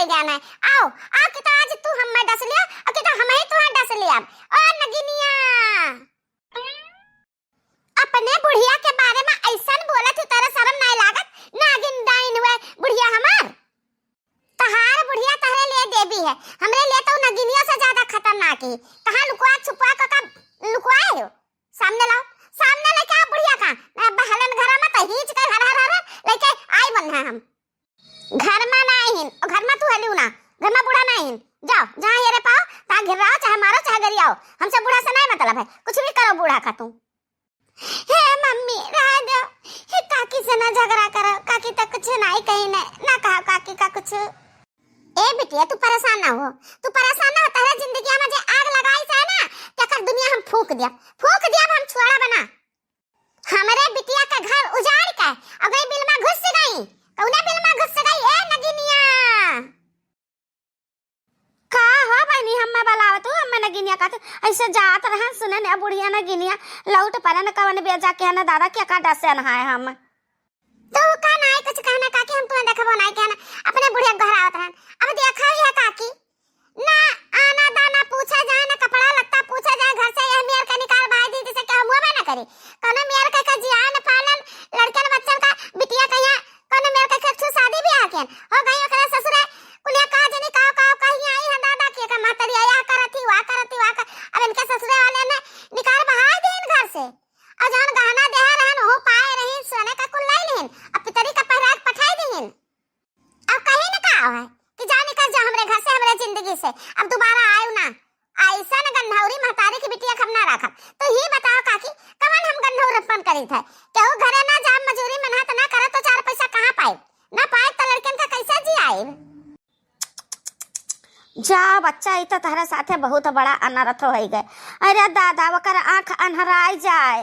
हो गया ना। आओ आओ कि तो आज तू हम में डस लिया और कि तो हम ही तुहां डस लिया। ओ नगिनिया अपने बुढ़िया के बारे में ऐसन बोलत तू, तेरा शर्म नहीं लागत? नागिन डाइन हुए बुढ़िया हमार। तहार बुढ़िया तहरे लिए देवी है, हमरे लिए तो नगिनियों से ज्यादा खतरनाक है। कहां लुकवा छुपवा का लुकवाए हो? सामने लाओ, सामने लेके आओ बुढ़िया का। बहलन घर में तो हीच कर हर हर लेके आई बन है। हम घर में नहीं हिन, और घर में तू हलियो ना, घर में बुढ़ा नहीं हिन। जाओ जहां ये रे पाओ ता घिर रहो, चाहे मारो चाहे गरियाओ, हमसे बुढ़ा से नहीं मतलब है। कुछ भी करो बुढ़ा का तू। हे मम्मी रह दो, हे काकी से ना झगड़ा करो, काकी तक कुछ नहीं कही ना कहा काकी का कुछ। ए बिटिया तू परेशान ना हो, तू परेशान ना हो। तेरे जिंदगी में जे आग लगाई से ना क्या कर दुनिया हम फूंक दिया हम छोड़ा बना। हमारे बिटिया का घर उजाड़ के अगले बिल में घुस गई, कौने बिल में घुस गई? ए नगिनिया का हो बनी हम बलाव तू हम नगिनिया का ऐसे जात रहन सुने ने बुढ़िया नगिनिया लौट परन कवन बेजा के ना दादा क्या का डसे न है। हम तो का नहीं कुछ कहना काकी, हम तुम्हें देखबो नहीं कहना अपने बुढ़िया घर आवत रहन। अब देखा ही है काकी ना आना दाना पूछा जाए ना कपड़ा लत्ता पूछा जाए, घर से यह मेयर का निकाल भाई दी जिसे क्या मुंह में ना करे। कौन मेयर का जिया न पालन लड़कन बच्चन का बिटिया कहिया कौन मेयर का छू शादी भी आके हो गई ओकरे ससुरे कुलिया का जनी का कहीं आई है दादा के का मातरी आया करती वा अब इनके ससुरे वाले ने निकाल बहाई दिन घर से और जौन गहना दे रहन हो पाए रही सोने का कुल ले लेन, अब पितरी का पहराग पठाई देन। अब कहीं न का है कि जा निकल जा हमरे घर से हमरे जिंदगी से, अब दोबारा आयो ना। ऐसा न गंधौरी महतारी की बिटिया खब ना रखा। तो ही बताओ काकी कवन हम गंधौरपन करी थे? केहू घरे ना जा मजूरी मेहनत ना करे तो चार पैसा कहां पाए? ना पाए तो लड़कन का कैसा जी आए? जा बच्चा ई तो तहरा साथे बहुत बड़ा अनर्थ हो गए। अरे दादा वकर आंख अनहराई जाए,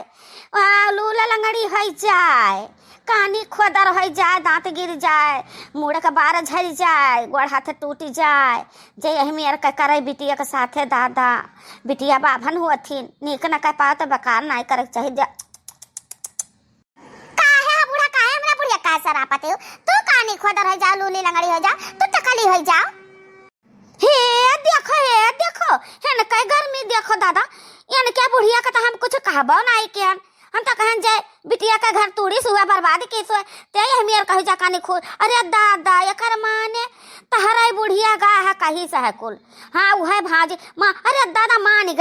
लूला लंगड़ी हो जाए, कानी खोदर हो जाए, दांत गिर जाए, मुड़ का बार झड़ जाए, गोड़ हाथ टूट जाए। जे यही मेर का करे बिटिया के साथे दादा बिटिया बाभन होथिन नीक न कह पाओ तो बेकार नहीं करे चाहिए। काहे बुढ़ा काहे हमरा बुढ़िया काहे सरापते हो? तू कानी खोदर हो जा, लूली लंगड़ी हो जा, तू टकली हो जा। हे देखो है न कई गर्मी देखो दादा, यानी क्या बुढ़िया का तो हम कुछ कहबो नहीं के हम तो कहन जाए बिटिया का घर तूड़ी हुआ बर्बाद के हुआ ते हम यार कह जा कानी खोल। अरे दादा एकर माने तहरा बुढ़िया गा है कहीं से है कुल। हां वह भाजी मां, अरे दादा मान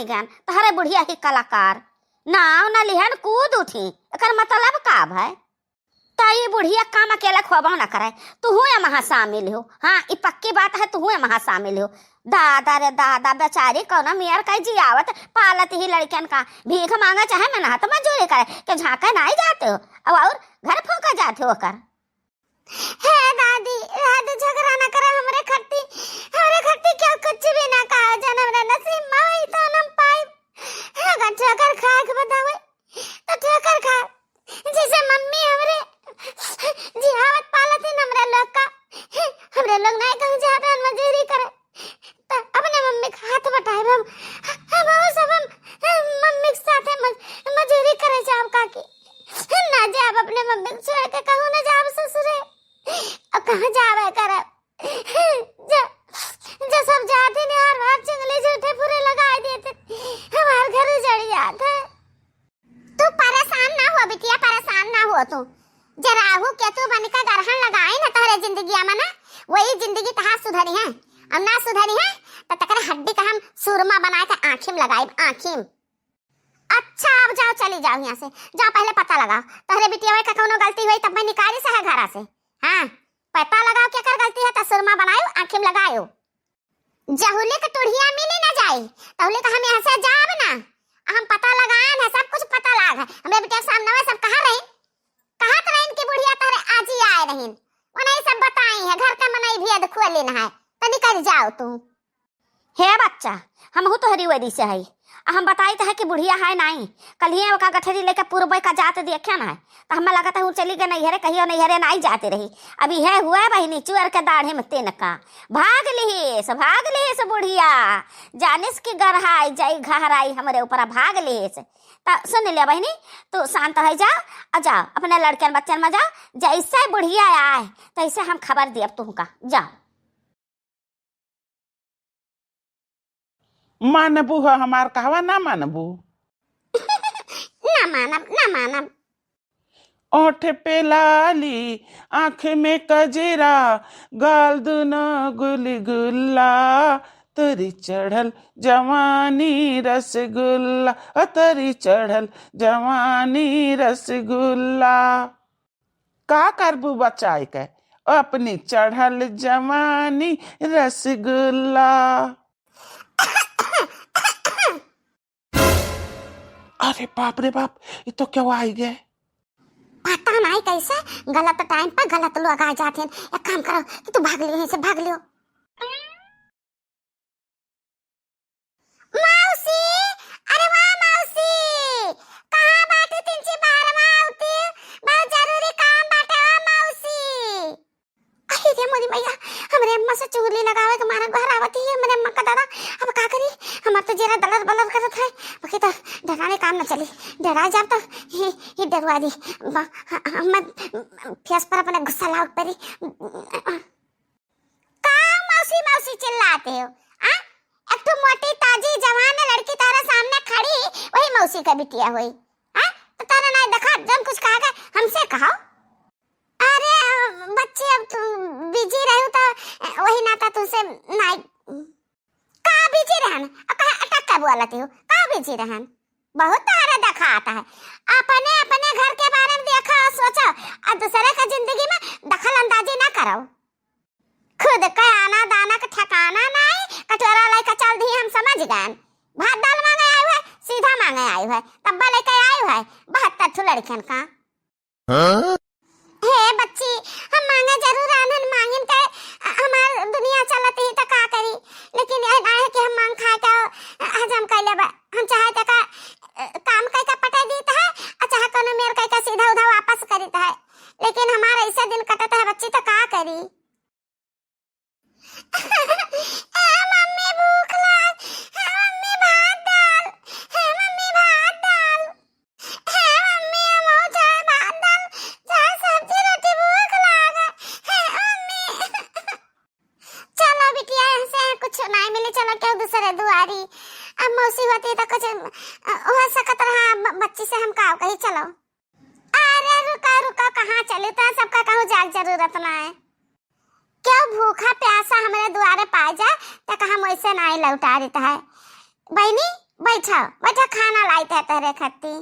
गन तहरा बुढ़िया ही कलाकार नाव ना लिहन कूद उठी, एकर मतलब का भाई ताई बुढ़िया काम अकेला खोबा ना करे, तू हुए महा शामिल हो। हाँ ये पक्की बात है, तू हुए महा शामिल हो। दादा रे दादा बेचारी कौना मेयर का जियावत पालत ही लड़कन का भीख मांगा चाहे मेहनत मजूरी करे के झांका नहीं जाते हो अब और घर फूका जाते हो कर। हे दादी रात झगड़ा ना करे हमरे खट्टी क्या कुछ भी ना कहा जनम रे नसीब माई तो नम पाई अगर ठोकर खा के बतावे तो ठोकर खा जैसे मम्मी हमरे जिहावत पालत है हमरे लोग का, हमरे लोग नहीं कहूं जाते मजूरी करे तो अपने मम्मी का हाथ बटाए हम वो सब हम मम्मी के साथ मजूरी करे जाओ काकी ना जाब अपने मम्मी को छोड़ के कहूं ना जाब ससुरे अब कहां जावे करे जो सब जाते ने हर बार चिंगले झूठे पूरे लगाए देते हमारे घर उजड़ जाता है। तू परेशान ना हो बिटिया, परेशान ना हो तू जरा हूं के तू बन का गरहन लगाई ना तारे जिंदगी में ना वही जिंदगी तहां सुधरी है। अब ना सुधरी है तो तकरे हड्डी का हम सुरमा बना के आंखिम लगाई आंखिम। अच्छा अब जाओ चली जाओ यहाँ से, जाओ पहले पता लगाओ तहरे बिटिया का कोनो गलती हुई तब मैं निकाली से है घरा से। हाँ पता लगाओ क्या कर गलती है तो सुरमा बनायो आंखिम लगायो। जहुले के टुढ़िया मिली ना जाए तहुले का हम यहाँ से जाब ना, हम पता लगाए है सब कुछ पता लाग है। हमरे बिटिया सामने सब कहाँ रही कहाँ तो इनकी बुढ़िया तहरे आज ही आए रही उन्हें सब बताई है घर का मनाई भेद खोले ना है तो निकल जाओ तू। हे बच्चा हम हो तो हरी वरी से है हम बताई तो है कि बुढ़िया है नहीं कल ही का गठरी लेकर पूर्व का जात देखे ना है तो हमें लगा था वो चली गई नहीं हरे कहियो नहीं हरे नहीं जाते रही। अभी है हुआ बहनी चुअर के दाढ़े में तेन का भाग लिहिस बुढ़िया जानिस की गरहाई जाई घहराई हमारे ऊपर भाग लिहिस। सुन लिया बहनी तू शांत हो जाओ अपने लड़कन बच्चन में जाओ, जैसे बुढ़िया आए तैसे हम खबर दिए अब तुमका जाओ। मानबू हो हमार कहवा ना मानबू? ना मानब ना मानब। ओठ पे लाली, आंख में कजरा, गाल दुनो गुलगुल्ला, तरी चढ़ल जवानी रसगुल्ला, तरी चढ़ल जवानी रसगुल्ला। का करबू बचाए के अपनी चढ़ल जवानी रसगुल्ला? अरे बाप रे बाप, ये तो क्या आई गए? पता नहीं कैसे गलत टाइम पर गलत लोग आ जाते हैं। एक काम करो कि तू भाग लियो, यहीं से भाग लियो। मौसी, अरे वाह मौसी, कहाँ बाटे तिनची बाहर आवती? बहुत जरूरी काम बाटे वाह मौसी। अरे रे मोरी भैया, हमरे अम्मा से चुगली लगावे के मारा घर आवती है हमरे अम्मा का दादा। अब का करी? हमार तो जरा दलर बलर करत है, बाकी तो डराने काम न चली। डरा जाब तो ही डरवा दी। हम फेस पर अपने गुस्सा लाग परी। का मौसी मौसी चिल्लाते हो? आ? एक तो मोटी ताजी जवान लड़की तारा सामने खड़ी, वही मौसी का बिटिया हुई। हां तो तारा नहीं देखा जब कुछ कहा हमसे कहो। अरे बच्चे अब तुम बिजी रहो तो वही नाता तुमसे नहीं का बिजी रहन। कहा अटक का बोलती हो? का बिजी रहन? बहुत तारा देखा आता है। अपने अपने घर के बारे में देखा और सोचो, और दूसरे का जिंदगी में दखल अंदाजी ना करो। खुद का आना दाना का ठिकाना नहीं, कटोरा लेकर चल दी हम समझ गए। भात दाल मांगे आए हुए, सीधा मांगे आए हुए, तब्बा लेकर आए हुए 72 ठू लड़कियन का। हे बच्ची, हम मांगे जरूर आनन मांगिन के हमार दुनिया चलत ही तो का करी, लेकिन ये ना है कि हम मांग खाए का हजम कर लेबा। हम चाहे तो का काम कई का पटा देता है, और चाहे कोनो मेर कई का सीधा उधा वापस करीता है, लेकिन हमारा ऐसा दिन कटता है बच्ची तो का करी। मम्मी भूख लग, मम्मी भात डाल, मम्मी भात डाल, मम्मी हमो चाय भात डाल, चाय सब्जी रोटी भूख लग, मम्मी। चलो बिटिया से कुछ नहीं मिले, चलो क्या दूसरे दुआरी। अब मौसी होती तो कुछ हो सकता रहा बच्ची से हम का कही चलो। अरे रुका रुका, कहाँ चले तो सबका कहूँ जाग जरूरत ना है। क्या भूखा प्यासा हमारे द्वारे पा जा तो कहा मुझसे नहीं लौटा देता है। बहनी बैठो बैठो, खाना लाई थे तेरे खत्ती।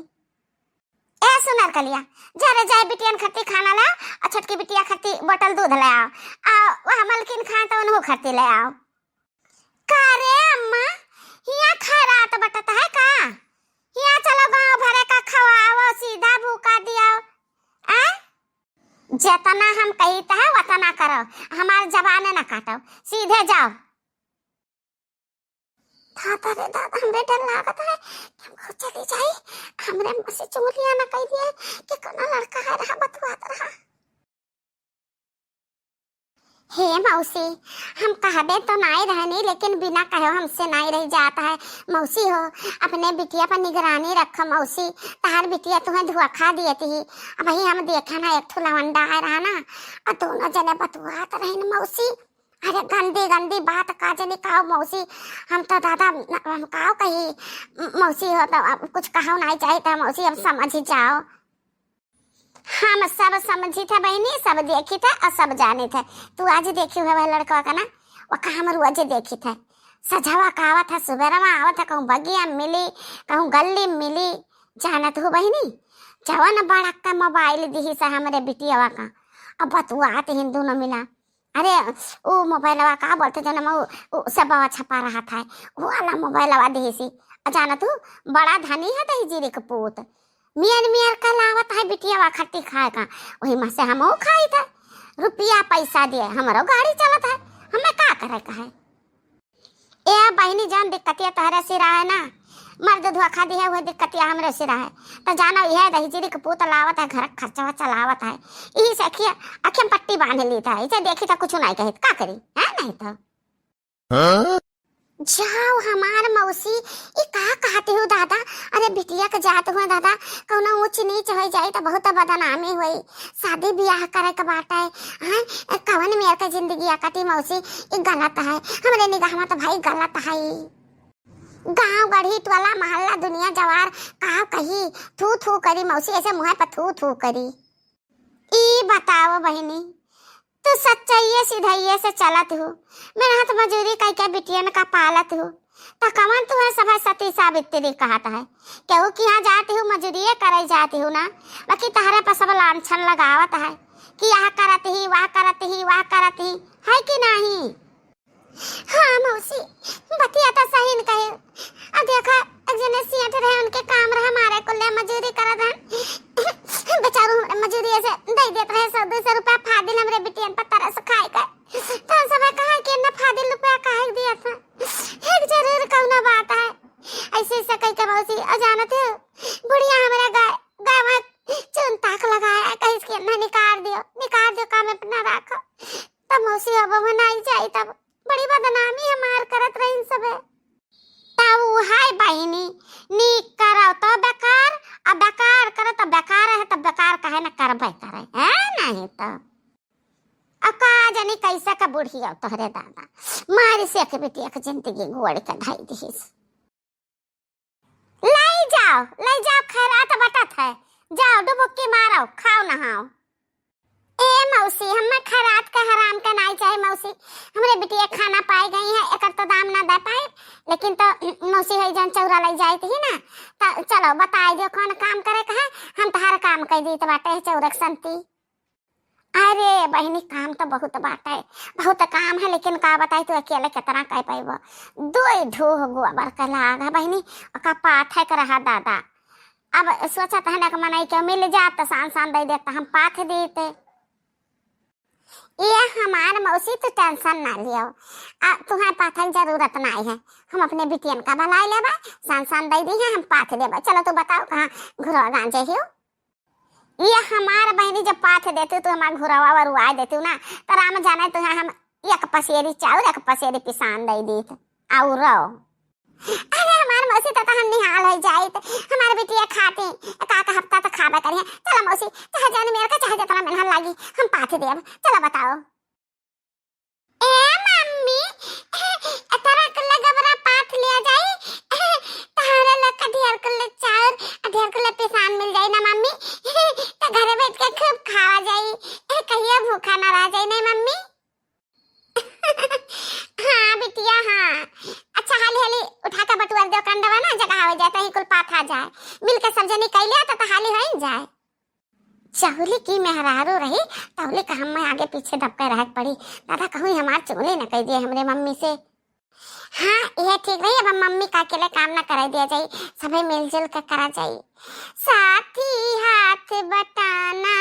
ए सुनर कलिया, जरे जाए बिटियन खत्ती खाना ले और छोटकी बिटिया खत्ती बोतल दूध ले आओ, वह मलकिन खाए तो उन्हों खत्ती ले आओ। का रे अम्मा, यहाँ खा रहा तो बटता है का? यहाँ चलो गाँव भरे का खवाओ, सीधा भूखा दियाओ। जितना हम कहते हैं उतना करो, हमारे जबाने ना काटो, सीधे जाओ। दादा रे दादा, हमरे डर लागत है हम खुद चली जाई, हमरे मुंह से चुगलियां ना कह दिए कि कोनो लड़का है रहा बतवात रहा। हे मौसी, हम कहबे तो नहीं रहनी, लेकिन बिना कहे हमसे नहीं रह जाता है। मौसी हो, अपने बिटिया पर निगरानी रखो मौसी, तार बिटिया तुम्हें धोखा दिए थी। अब वही हम देखा ना एक लवंडा है रहा ना, और दोनों जने बतवात रहे न मौसी। अरे गंदी गंदी बात का जनी कहो मौसी, हम तो दादा हम कहो कही मौसी हो तो अब कुछ कहो नहीं चाहिए था मौसी, अब समझ ही जाओ। हम सब समझी थे बहनी, सब देखी थे और सब जाने थे। तू आज देखी हुआ वह लड़का का ना, वो कहा हम रोज देखी थे, सजावा कहा था, सुबह में आवा था, कहूँ बगिया मिली, कहूँ गली मिली, जानत हो बहनी। जवान बड़ा का मोबाइल दी सा हमारे बिटिया का, अब बतुआत हिंदू न मिला। अरे वो मोबाइल का बोलते जो ना सब छपा रहा था, वो वाला मोबाइल दी सी। जानत हो बड़ा धनी है दही जीरे का पूत, मियर मियर का लावत है बिटिया खट्टी खाए का, वही में से हम खाई था। रुपया पैसा दिए हमारो गाड़ी चलत है, हमें का करे का है। ए बहनी जान दिक्कतिया तहरे सिरा है ना, मर्द धोखा दी है वही दिक्कतिया हमरे सिरा है। तो जानो यह दही जीरी का पूत लावत है, घर खर्चा चलावत है, यही से अखियम पट्टी बांध ली था, इसे देखी था कुछ नहीं कही का करी है नहीं तो जाओ हमार मौसी। ये का कहते हो दादा? अरे बिटिया के जात हुए दादा, कौनो ऊंच नीच हो जाई तो बहुत बदनामी हुई, शादी ब्याह करे के बाटे है, कवन मेर के जिंदगी आकती मौसी, ये गलत है, हमरे निगाह में तो भाई गलत है। गांव गढ़ी टोला मोहल्ला दुनिया जवार काव कही थू थू करी मौसी ऐसे मुंह पर थू थू करी। ई बताओ बहनी तू सच्चाई सीधाइये से चलत हो, मेहनत मजूरी कई के बिटियन का पालत हो, तो कमन तुम्हें सब सती सावित्री कहता है। केहू कि यहाँ जाती हूँ मजूरी करे जाती हूँ ना, बाकी तहरे पर सब लांछन लगावत है कि यह करत ही वह करत ही वह करत ही है कि नहीं। हाँ मौसी बतिया तो सही न कहे। अब देखा एक जने सियाट रहे उनके काम रहे हमारे को ले मजूरी करत है बेचारू मजूरी ऐसे दे देत रहे 100-200 रुपया फादिल हमरे बिटियन पर तरस खाए का तो सब कहा कि न फादिल रुपया काहे दिया था। एक जरूर कौनो बात है ऐसे ऐसे कह के मौसी अजानत है बुढ़िया हमारा गाय चुन ताक लगाया कहीं इसके न निकाल दियो काम अपना रखो तब मौसी अब मनाई जाए तब बड़ी बदनामी हमार करत रही सब तब हाय बहिनी नी करो तो बेकार अब बेकार करो तो बेकार है तो बेकार काहे न करबे करे है नहीं तो अका जानी कैसे का बूढ़ी हो तोहरे दादा मारी से के बेटी के जिंदगी गोड़ के ढाई दिस ले जाओ खैरात बटत है जाओ डुबकी मारो खाओ नहाओ। ए मौसी हमें खैरात का हराम का नहीं चाहे मौसी हमरे बिटिया खाना पाई गई है एक तो दाम ना दे पाए लेकिन तो मौसी है जन चौरा ले जाई थी ना तो चलो बताई दो कौन काम करे कहा हम तहार काम कर दी तो बाटे चौरक संती। अरे बहनी काम तो बहुत बाटे बहुत काम है लेकिन का बताई तो अकेले कितना कह पाइबो दो ढूह गोबर का लाग बहनी का पाठ है कर रहा दादा अब सोचा था ना मनाई के मिल जात तो सान दे देता हम पाथ देते। ये हमार मौसी तो टेंशन ना लियो तुम्हारे पाथ की जरूरत नहीं है हम अपने बिटियन का भलाई लेबा सान दे दी है हम पाथ देबा। चलो तो बताओ कहाँ घुरवा गांजे हो ये हमार बहनी जब पाथ देती तो हमार घुरवा वरुआ देती ना तो राम जाने तो हम एक पसेरी चाउर एक पसेरी पिसान दे दी और अरे हमार मौसी तो हम निहाल हो जाए हमारे बिटिया खाते का हफ्ता तो खाबा करिए। चलो मौसी चाहे जाने मेरे का चाहे जितना मेहनत लागी हम पाथ देब। चलो बताओ ए मम्मी तेरा कल्ला गबरा पाथ लिया जाए तारे लक ढेर कल्ले चाउर ढेर कल्ले पिसान मिल जाए ना मम्मी तो घरे बैठ के खूब खावा जाए कहिए भूखा ना रह जाए नहीं मम्मी। हाँ बिटिया हाँ अच्छा हाली उठा के बटुआ दो कंडवा ना जगह हो जाए तो ही कुल पाथ आ जाए मिल के सब जनी कैले तो हाली हो जाए। चहुली की मेहरारू रही तहुली का हम आगे पीछे दबके रह पड़ी दादा कहूँ हमार चुगली न कह दिए हमरे मम्मी से। हाँ यह ठीक रही अब मम्मी का अकेले काम ना करा दिया जाए सभी मिलजुल कर करा जाए। साथी हाथ बटाना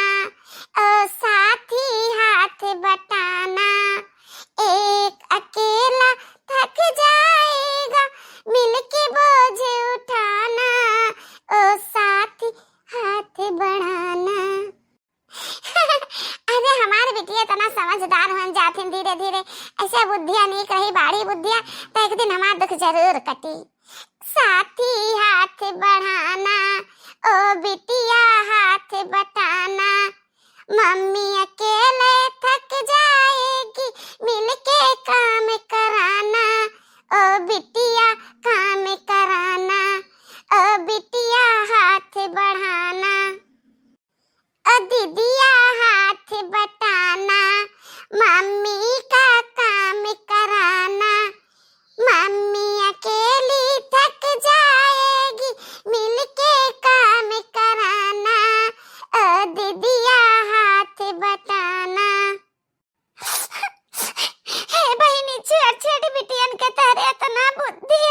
ओ साथी हाथ बटाना एक अकेला थक जाएगा मिलके बोझ उठाना ओ साथी हाथ बढ़ाना। अरे हमारे बिटिया इतना समझदार हो जाती धीरे धीरे ऐसे बुद्धियां नहीं रही बाड़ी बुद्धियां तो एक दिन हमारा दुख जरूर कटी। साथी हाथ बढ़ाना ओ बिटिया हाथ बटाना मम्मी अकेले थक जाएगी मिलके काम कराना ओ बिटिया काम कराना ओ बिटिया हाथ बढ़ाना ओ दीदिया हाथ बटाना मम्मी का काम कराना मम्मी अकेली थक जाएगी मिलके काम कराना ओ दीदिया हाथ बटाना। हे बहनी छोटी बिटियन के तहरे इतना बुद्धि